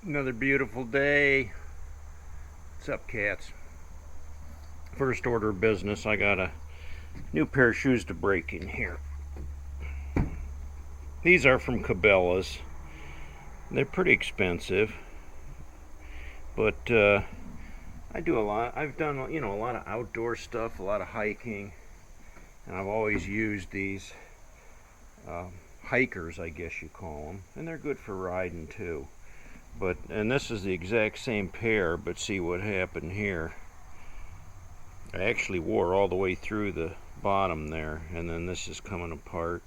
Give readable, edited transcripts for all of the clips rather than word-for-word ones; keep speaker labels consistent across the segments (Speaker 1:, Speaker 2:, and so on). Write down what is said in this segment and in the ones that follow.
Speaker 1: Another beautiful day. What's up, cats? First order of business, I got a new pair of shoes to break in here. These are from Cabela's. They're pretty expensive, but I do a lot. I've done, a lot of outdoor stuff, a lot of hiking, and I've always used these hikers, I guess you call them, and they're good for riding too. And this is the exact same pair, but see what happened here. I actually wore all the way through the bottom there, and then this is coming apart.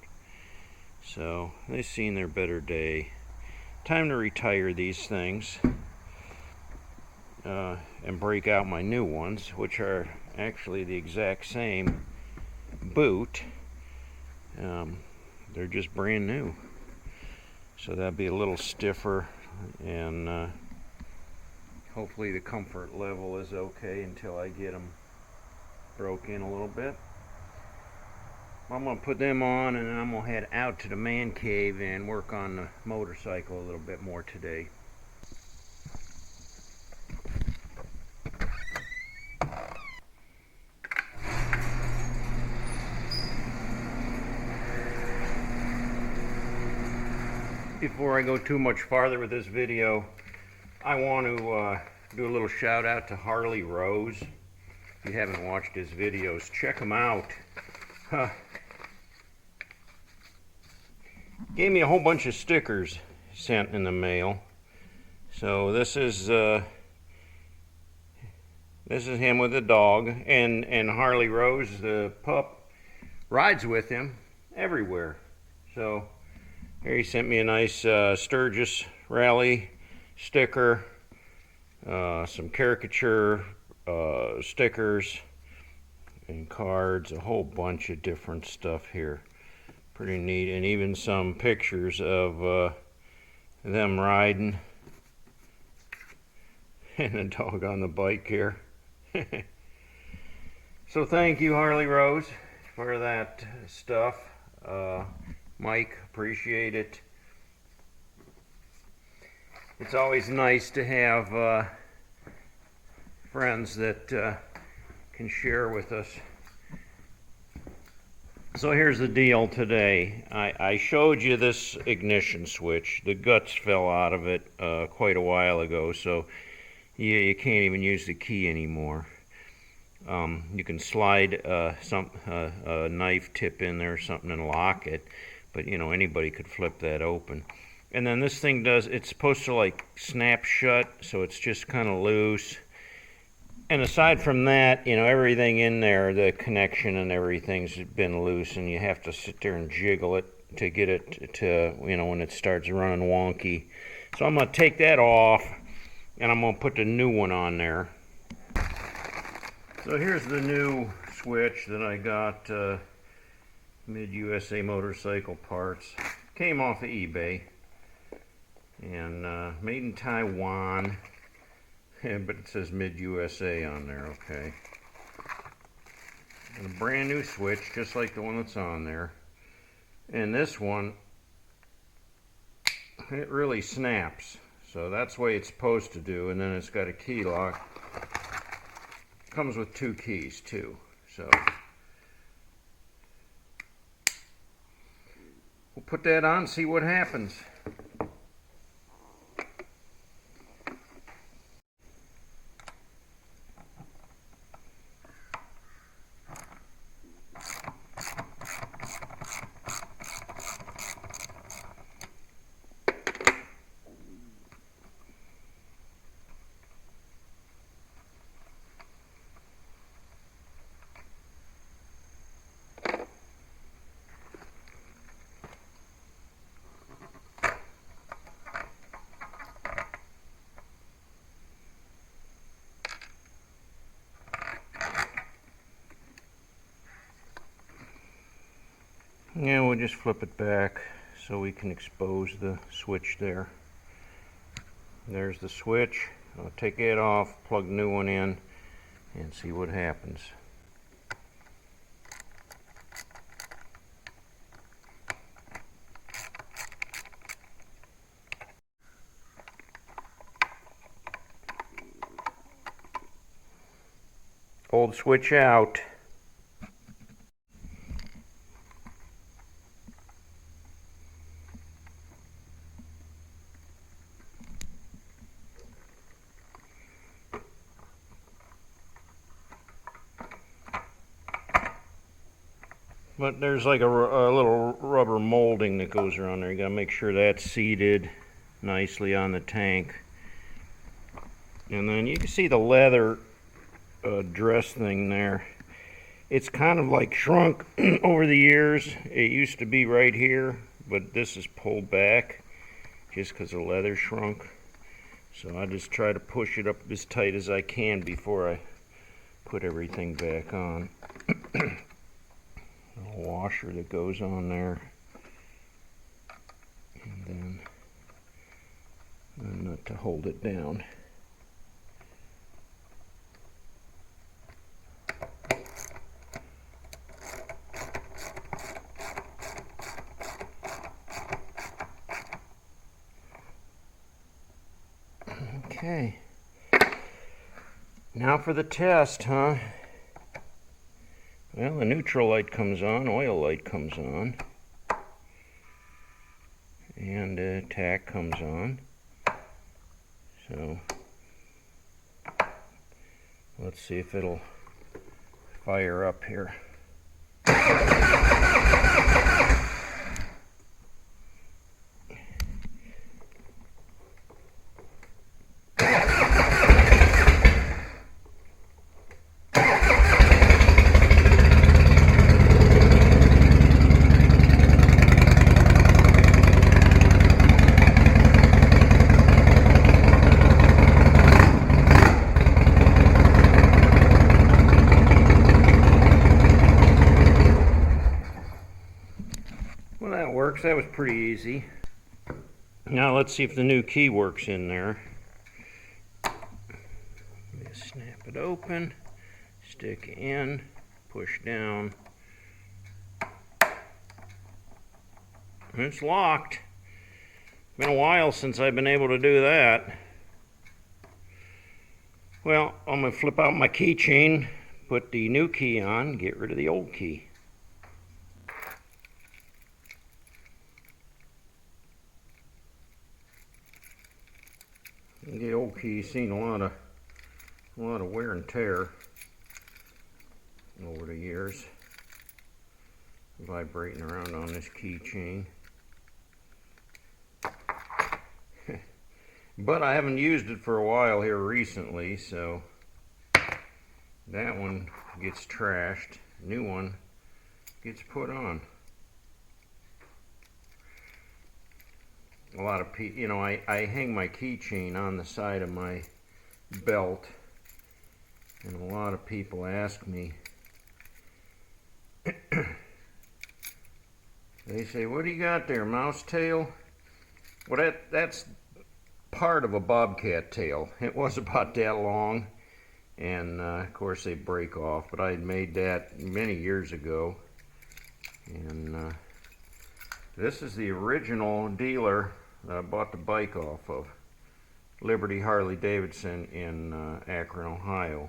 Speaker 1: So they've seen their better day. Time to retire these things and break out my new ones, which are actually the exact same boot. They're just brand new. So that'd be a little stiffer, and hopefully the comfort level is okay until I get them broke in a little bit. I'm going to put them on, and then I'm going to head out to the man cave and work on the motorcycle a little bit more today. Before I go too much farther with this video, I want to do a little shout out to Harley Rose. If you haven't watched his videos, check him out. Gave me a whole bunch of stickers sent in the mail. So this is him with the dog, and Harley Rose, the pup, rides with him everywhere. So here he sent me a nice Sturgis Rally sticker, some caricature stickers and cards, a whole bunch of different stuff here. Pretty neat, and even some pictures of them riding and a dog on the bike here. So thank you, Harley Rose, for that stuff. Mike, appreciate it. It's always nice to have friends that can share with us. So here's the deal today. I showed you this ignition switch. The guts fell out of it quite a while ago, so you can't even use the key anymore. You can slide a knife tip in there or something and lock it, but anybody could flip that open. And then this thing it's supposed to like snap shut, so it's just kind of loose. And aside from that, everything in there, the connection and everything's been loose, and you have to sit there and jiggle it to get it to, when it starts running wonky. So I'm going to take that off, and I'm going to put the new one on there. So here's the new switch that I got, Mid-USA Motorcycle Parts. Came off of eBay, and made in Taiwan. Yeah, but it says Mid-USA on there, okay. And a brand new switch, just like the one that's on there. And this one, it really snaps. So that's the way it's supposed to do. And then it's got a key lock. Comes with 2 keys too. So we'll put that on, see what happens. Yeah, we'll just flip it back so we can expose the switch there. There's the switch. I'll take it off, plug the new one in, and see what happens. pull the switch out. But there's like a little rubber molding that goes around there. You gotta make sure that's seated nicely on the tank. And then you can see the leather dress thing there. It's kind of like shrunk over the years. It used to be right here, but this is pulled back just because the leather shrunk. So I just try to push it up as tight as I can before I put everything back on. A washer that goes on there, and then a nut to hold it down. Okay, now for the test, huh? Well, the neutral light comes on, oil light comes on, and tack comes on. So let's see if it'll fire up here. Well, that works. That was pretty easy. Now let's see if the new key works in there. Just snap it open, stick in, push down. And it's locked. Been a while since I've been able to do that. Well, I'm going to flip out my keychain, put the new key on, get rid of the old key. The old key's seen a lot of wear and tear over the years, vibrating around on this keychain. But I haven't used it for a while here recently, so that one gets trashed. New one gets put on. A lot of people, you know, I hang my keychain on the side of my belt, and a lot of people ask me, they say, what do you got there, mouse tail? Well, that's part of a bobcat tail. It was about that long, and of course they break off, but I had made that many years ago, and this is the original dealer that I bought the bike off of, Liberty Harley Davidson in Akron, Ohio.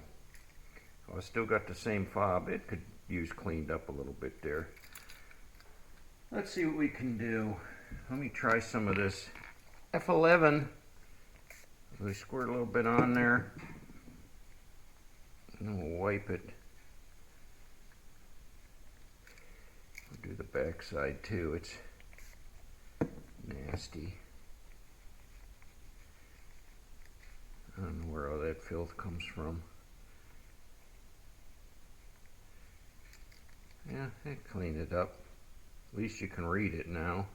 Speaker 1: I still got the same fob. It could use cleaned up a little bit there. Let's see what we can do. Let me try some of this F11. We squirt a little bit on there, and then we'll wipe it. We'll do the back side too. It's nasty. I don't know where all that filth comes from. Yeah, it cleaned it up. At least you can read it now.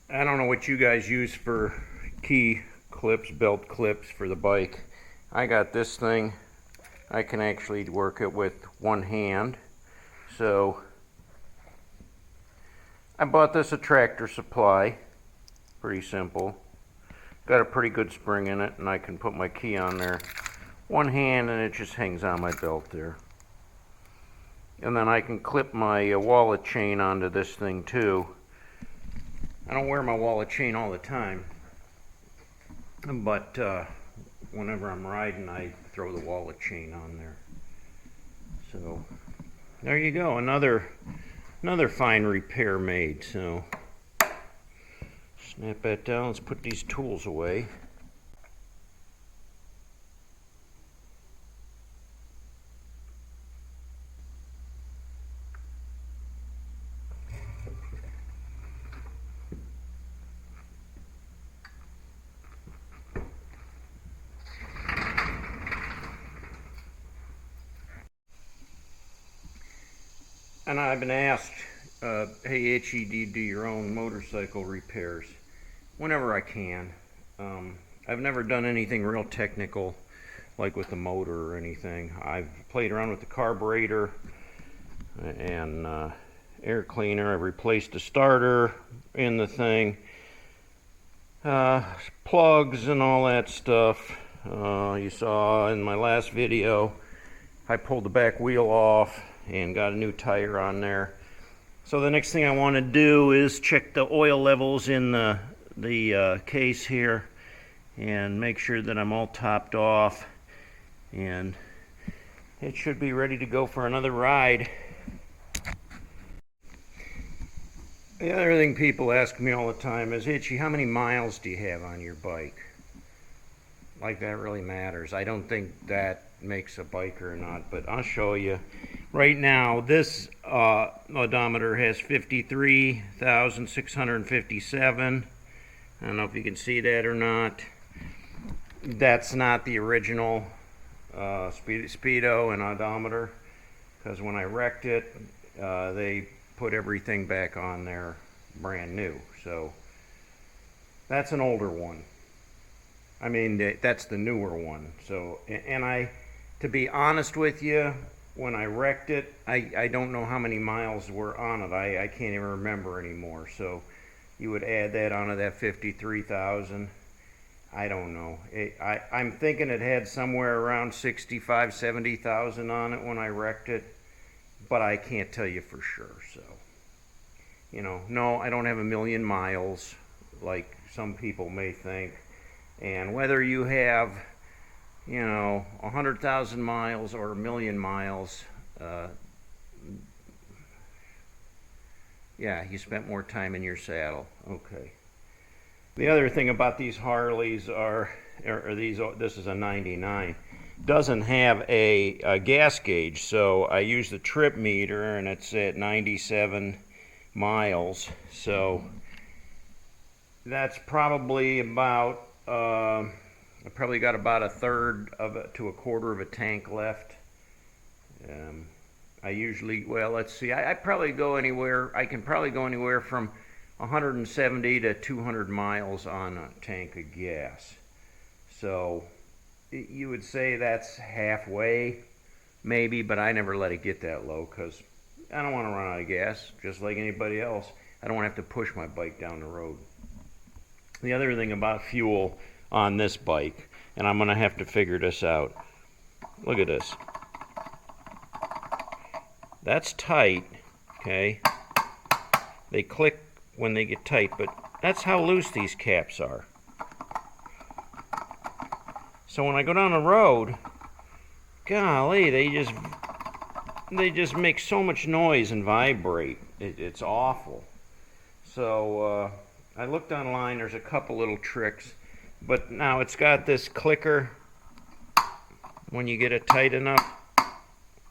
Speaker 1: I don't know what you guys use for key clips, belt clips for the bike. I got this thing. I can actually work it with one hand. So I bought this at Tractor Supply. Pretty simple. Got a pretty good spring in it, and I can put my key on there one hand, and it just hangs on my belt there. And then I can clip my wallet chain onto this thing too. I don't wear my wallet chain all the time, but whenever I'm riding, I throw the wallet chain on there. So there you go, another fine repair made. So snap that down. Let's put these tools away. And I've been asked, hey Itchy, do you do your own motorcycle repairs? Whenever I can. I've never done anything real technical, like with the motor or anything. I've played around with the carburetor and air cleaner. I've replaced the starter in the thing, plugs and all that stuff. You saw in my last video, I pulled the back wheel off and got a new tire on there. So the next thing I want to do is check the oil levels in the case here and make sure that I'm all topped off, and it should be ready to go for another ride. The other thing people ask me all the time is, Itchy, how many miles do you have on your bike? Like that really matters. I don't think that makes a biker or not, but I'll show you. Right now, this odometer has 53,657. I don't know if you can see that or not. That's not the original speedo and odometer, because when I wrecked it, they put everything back on there brand new. So that's an older one. I mean, that's the newer one. So, and to be honest with you, when I wrecked it, I don't know how many miles were on it. I can't even remember anymore. So you would add that onto that 53,000. I don't know. I'm thinking it had somewhere around 65, 70,000 on it when I wrecked it, but I can't tell you for sure. So, you know, no, I don't have a million miles like some people may think. And whether you have, you know, 100,000 miles or a million miles, yeah, you spent more time in your saddle. Okay. The other thing about these Harleys this is a 99, doesn't have a gas gauge, so I use the trip meter and it's at 97 miles. So that's probably about, I probably got about a third of it to a quarter of a tank left. I usually, well, let's see, I probably go anywhere, I can probably go anywhere from 170 to 200 miles on a tank of gas. So you would say that's halfway, maybe, but I never let it get that low because I don't want to run out of gas, just like anybody else. I don't want to have to push my bike down the road. The other thing about fuel on this bike, and I'm going to have to figure this out. Look at this. That's tight, okay? They click when they get tight, but that's how loose these caps are. So when I go down the road, golly, they just make so much noise and vibrate. It's awful. So I looked online. There's a couple little tricks, but now it's got this clicker. When you get it tight enough,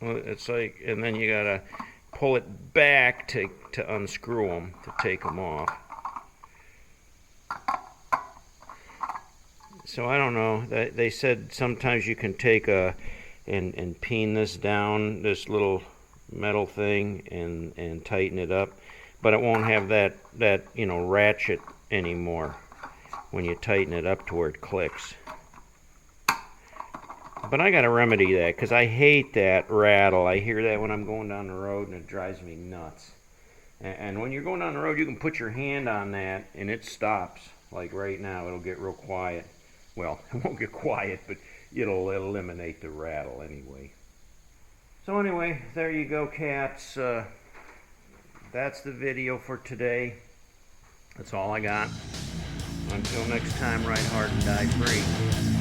Speaker 1: it's like, and then you gotta pull it back to unscrew them, to take them off. So I don't know. They said sometimes you can take and peen this down, this little metal thing, and tighten it up, but it won't have that you know, ratchet anymore when you tighten it up to where it clicks. But I gotta remedy that because I hate that rattle. I hear that when I'm going down the road and it drives me nuts. And when you're going down the road, you can put your hand on that and it stops. Like right now, it'll get real quiet. Well, it won't get quiet, but it'll eliminate the rattle anyway. So anyway, there you go, cats. That's the video for today. That's all I got. Until next time, ride hard and die free.